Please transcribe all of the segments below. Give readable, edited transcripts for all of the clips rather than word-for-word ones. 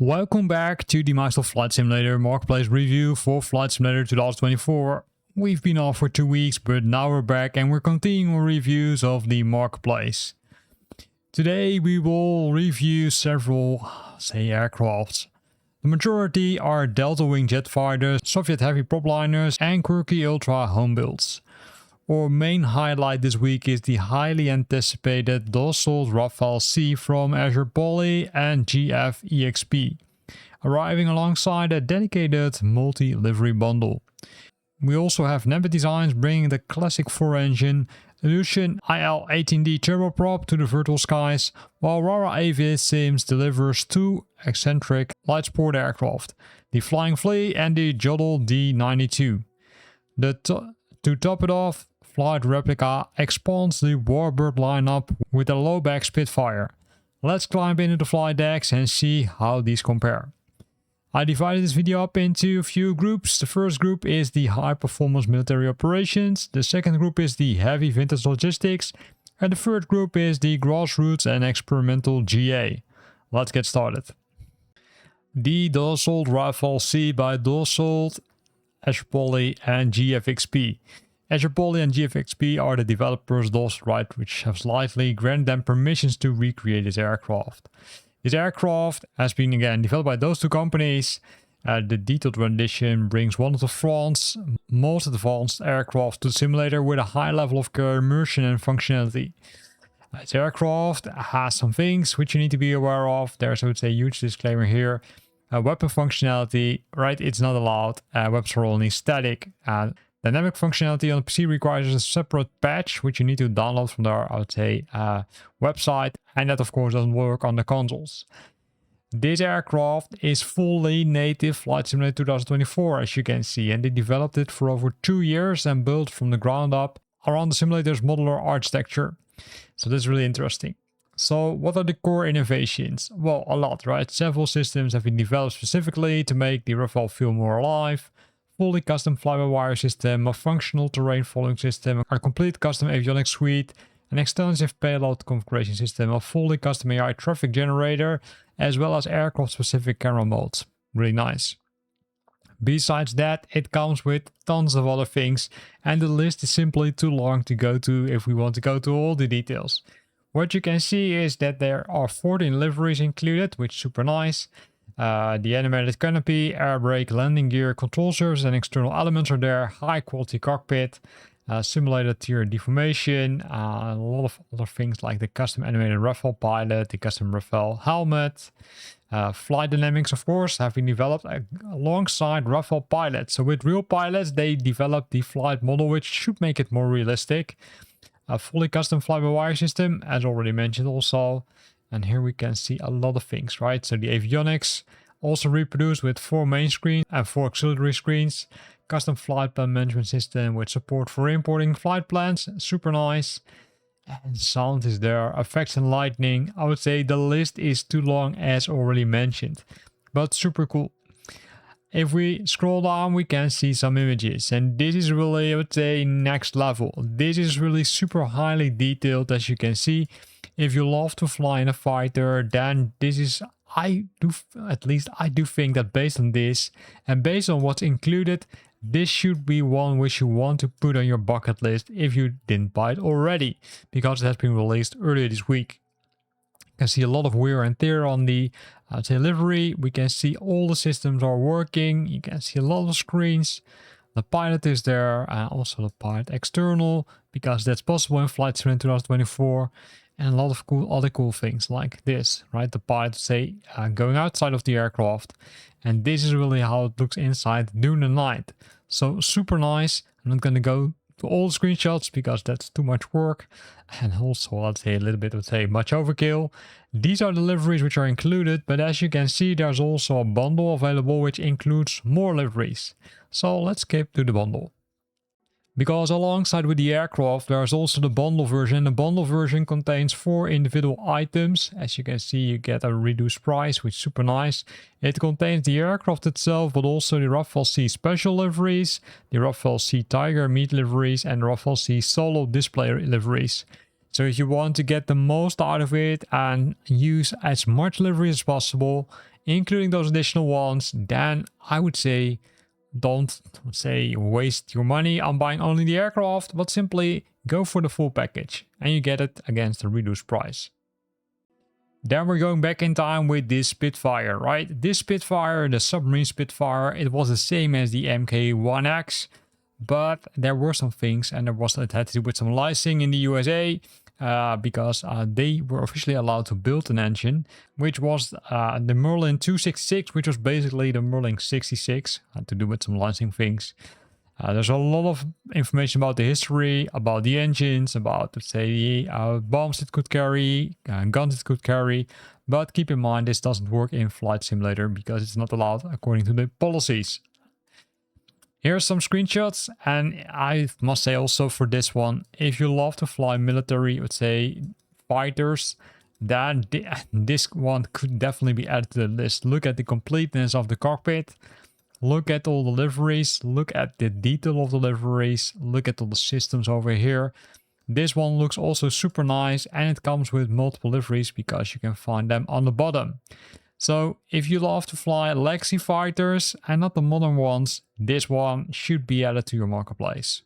Welcome back to the Microsoft Flight Simulator Marketplace review for Flight Simulator 2024. We've been off for 2 weeks, but now we're back and we're continuing reviews of the Marketplace. Today we will review several, aircrafts. The majority are Delta Wing jet fighters, Soviet heavy prop liners and Quirky Ultra Homebuilts. Our main highlight this week is the highly anticipated Dassault Rafale C from Azure Poly and JFXP, arriving alongside a dedicated multi-livery bundle. We also have Nebit Designs bringing the classic 4-engine Ilyushin IL-18D turboprop to the virtual skies, while Rara Aviation Sims delivers two eccentric light sport aircraft, the Flying Flea and the Jodel D92. To top it off, Flight Replica expands the warbird lineup with a low-back Spitfire. Let's climb into the flight decks and see how these compare. I divided this video up into a few groups. The first group is the high-performance military operations, the second group is the heavy vintage logistics, and the third group is the Grassroots and Experimental GA. Let's get started. The Dassault Rafale C by Dassault, Azure Poly and JFXP. Azure Poly and JFXP are the developers Dassault, right, which have slightly granted them permissions to recreate this aircraft. This aircraft has been again developed by those two companies. The detailed rendition brings one of the France's most advanced aircraft to the simulator with a high level of immersion and functionality. This aircraft has some things which you need to be aware of. There's, I would say, a huge disclaimer here. Weapon functionality, right, it's not allowed. Weapons are only static. Dynamic functionality on the PC requires a separate patch, which you need to download from their, I would say, website. And that, of course, doesn't work on the consoles. This aircraft is fully native Flight Simulator 2024, as you can see. And they developed it for over 2 years and built from the ground up around the simulator's modular architecture. So this is really interesting. So what are the core innovations? Well, a lot, right? Several systems have been developed specifically to make the Rafale feel more alive. Fully custom fly-by-wire system, a functional terrain following system, a complete custom avionics suite, an extensive payload configuration system, a fully custom AI traffic generator, as well as aircraft-specific camera modes. Really nice. Besides that, it comes with tons of other things, and the list is simply too long to go to if we want to go to all the details. What you can see is that there are 14 liveries included, which is super nice. The animated canopy, air brake, landing gear, control surface and external elements are there. High quality cockpit, simulated tier deformation, a lot of other things like the custom animated Rafale pilot, the custom Rafale helmet. Flight dynamics, of course, have been developed alongside Rafale pilots. So with real pilots, they developed the flight model, which should make it more realistic. A fully custom fly-by-wire system, as already mentioned also. And here we can see a lot of things, right? So the avionics also reproduced with 4 main screens and 4 auxiliary screens. Custom flight plan management system with support for importing flight plans. Super nice. And sound is there. Effects and lighting. I would say the list is too long as already mentioned. But super cool. If we scroll down, we can see some images. And this is really, I would say, next level. This is really super highly detailed, as you can see. If you love to fly in a fighter, then this is, I do think that based on this and based on what's included, this should be one which you want to put on your bucket list if you didn't buy it already, because it has been released earlier this week. You can see a lot of wear and tear on the, I would say, livery. We can see all the systems are working. You can see a lot of screens. The pilot is there, also the pilot external, because that's possible in Flight Simulator 2024. And a lot of other cool things like this, right? The pilot, say, going outside of the aircraft. And this is really how it looks inside during the night. So super nice. I'm not going to go to all the screenshots because that's too much work. And also, let's say, a little bit, much overkill. These are the liveries which are included. But as you can see, there's also a bundle available which includes more liveries. So let's skip to the bundle. Because alongside with the aircraft, there's also the bundle version. The bundle version contains 4 individual items. As you can see, you get a reduced price, which is super nice. It contains the aircraft itself, but also the Rafale C special liveries, the Rafale C Tiger meat liveries, and the Rafale C solo display liveries. So if you want to get the most out of it and use as much livery as possible, including those additional ones, then I would say don't waste your money on buying only the aircraft, but simply go for the full package and you get it against a reduced price. Then we're going back in time with this Spitfire, right? This Spitfire, the submarine Spitfire, it was the same as the Mk1X, but there were some things, and it had to do with some licensing in the USA, because they were officially allowed to build an engine, which was the Merlin 266, which was basically the Merlin 66, had to do with some licensing things. There's a lot of information about the history, about the engines, about, let's say, bombs it could carry, guns it could carry. But keep in mind, this doesn't work in Flight Simulator because it's not allowed according to the policies. Here's some screenshots, and I must say also for this one, if you love to fly military, let's say, fighters, then this one could definitely be added to the list. Look at the completeness of the cockpit. Look at all the liveries, look at the detail of the liveries, look at all the systems over here. This one looks also super nice, and it comes with multiple liveries because you can find them on the bottom. So if you love to fly legacy fighters and not the modern ones, this one should be added to your marketplace.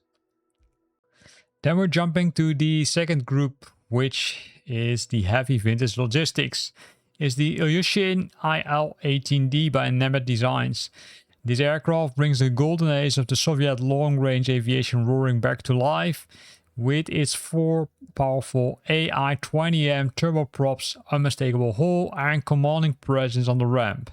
Then we're jumping to the second group, which is the heavy vintage logistics. It's the Ilyushin IL-18D by Nemet Designs. This aircraft brings the golden age of the Soviet long-range aviation roaring back to life with its 4 powerful AI-20M turboprops, unmistakable hull, and commanding presence on the ramp.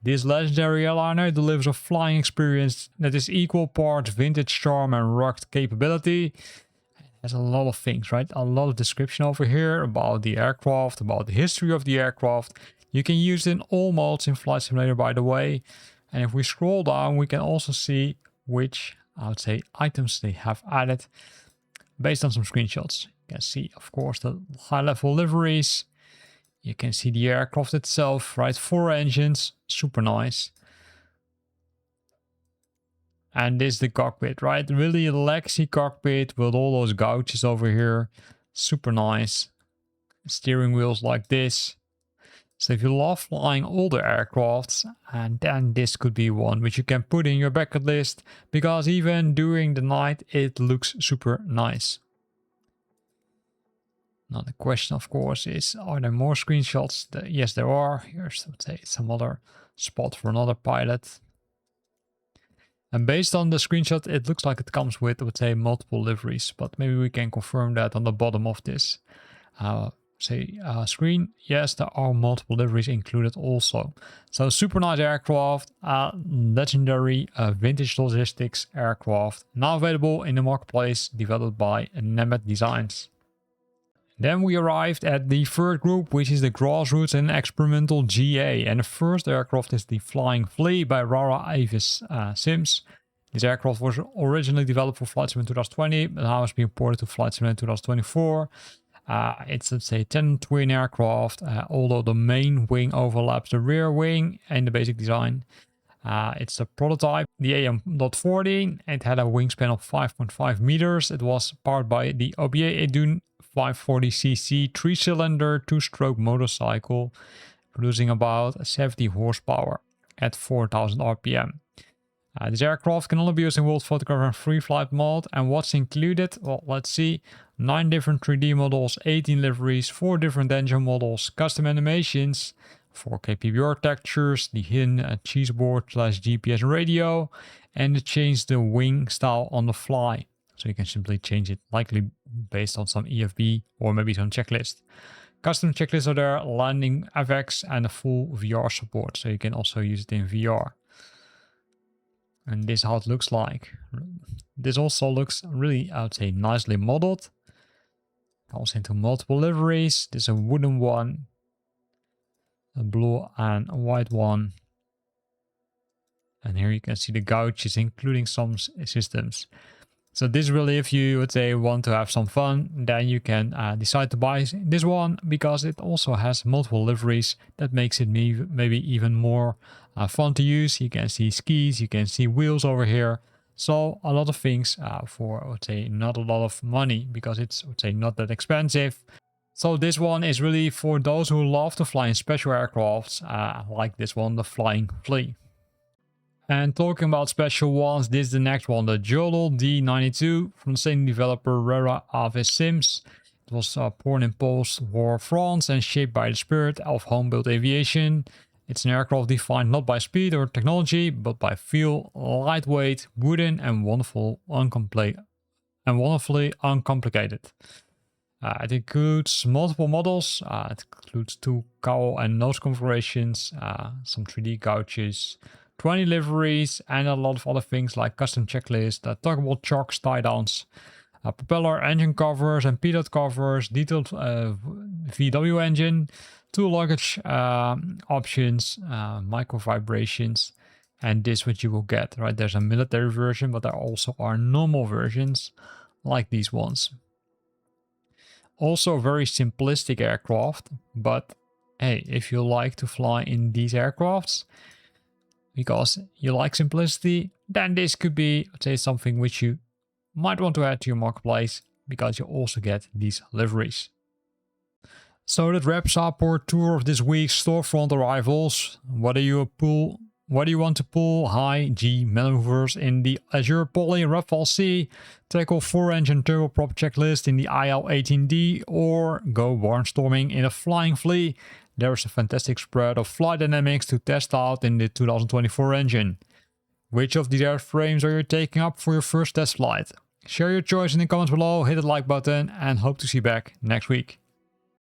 This legendary airliner delivers a flying experience that is equal parts vintage charm and rugged capability. There's a lot of things, right? A lot of description over here about the aircraft, about the history of the aircraft. You can use it in all modes in Flight Simulator, by the way. And if we scroll down, we can also see which, I would say, items they have added based on some screenshots. You can see, of course, the high-level liveries. You can see the aircraft itself, right? 4 engines, super nice. And this is the cockpit, right? Really a legacy cockpit with all those gouges over here. Super nice. Steering wheels like this. So if you love flying older aircrafts, and then this could be one which you can put in your bucket list, because even during the night it looks super nice. Now the question, of course, is, are there more screenshots? Yes, there are. Here's, let's say, some other spot for another pilot. And based on the screenshot, it looks like it comes with, I would say, multiple liveries, but maybe we can confirm that on the bottom of this screen. Yes, there are multiple liveries included also. So super nice aircraft, legendary vintage logistics aircraft, now available in the marketplace, developed by Nemet Designs. Then we arrived at the third group, which is the Grassroots Experimental GA, and the first aircraft is the Flying Flea by Rara Avis Sims. This aircraft was originally developed for Flight Simulator 2020, but now it's being ported to Flight Simulator 2024. It's, let's say, 10 twin aircraft, although the main wing overlaps the rear wing in the basic design. It's a prototype, the AM.40. It had a wingspan of 5.5 meters. It was powered by the OBA Edun 540cc 3-cylinder 2-stroke motorcycle, producing about 70 horsepower at 4,000 RPM. This aircraft can only be used in world photograph and free flight mode, and what's included? Well, let's see. 9 different 3D models, 18 liveries, 4 different engine models, custom animations, 4K PBR textures, the hidden cheeseboard / GPS radio, and it changed the wing style on the fly. So you can simply change it, likely based on some EFB or maybe some checklist. Custom checklists are there, landing FX, and a full VR support, so you can also use it in VR. And this is how it looks like. This also looks really, I would say, nicely modeled. Comes into multiple liveries. This is a wooden one, a blue and a white one. And here you can see the gouges, including some systems. So this really, if you would say want to have some fun, then you can decide to buy this one, because it also has multiple liveries. That makes it maybe even more fun to use. You can see skis, you can see wheels over here. So a lot of things for, I would say, not a lot of money, because it's, I would say, not that expensive. So this one is really for those who love to fly in special aircrafts, like this one, the Flying Flea. And talking about special ones, this is the next one, the Jodel D92 from the same developer Rara Avis Sims. It was born in post-war France and shaped by the spirit of home-built aviation. It's an aircraft defined not by speed or technology, but by feel, lightweight, wooden, and wonderfully uncomplicated. It includes multiple models. It includes 2 cowl and nose configurations, some 3D couches, 20 liveries, and a lot of other things like custom checklists, tuggable chocks, tie-downs, propeller engine covers and payload covers, detailed VW engine, 2 luggage options, micro vibrations, and this is what you will get, right? There's a military version, but there also are normal versions like these ones. Also a very simplistic aircraft, but hey, if you like to fly in these aircrafts because you like simplicity, then this could be, let's say, something which you might want to add to your marketplace, because you also get these liveries. So that wraps up our tour of this week's storefront arrivals. Whether you want to pull high G maneuvers in the Azure Poly Rafale C, tackle 4-engine turboprop checklist in the IL-18D, or go barnstorming in a Flying Flea, there's a fantastic spread of flight dynamics to test out in the 2024 engine. Which of these airframes are you taking up for your first test flight? Share your choice in the comments below, hit the like button, and hope to see you back next week.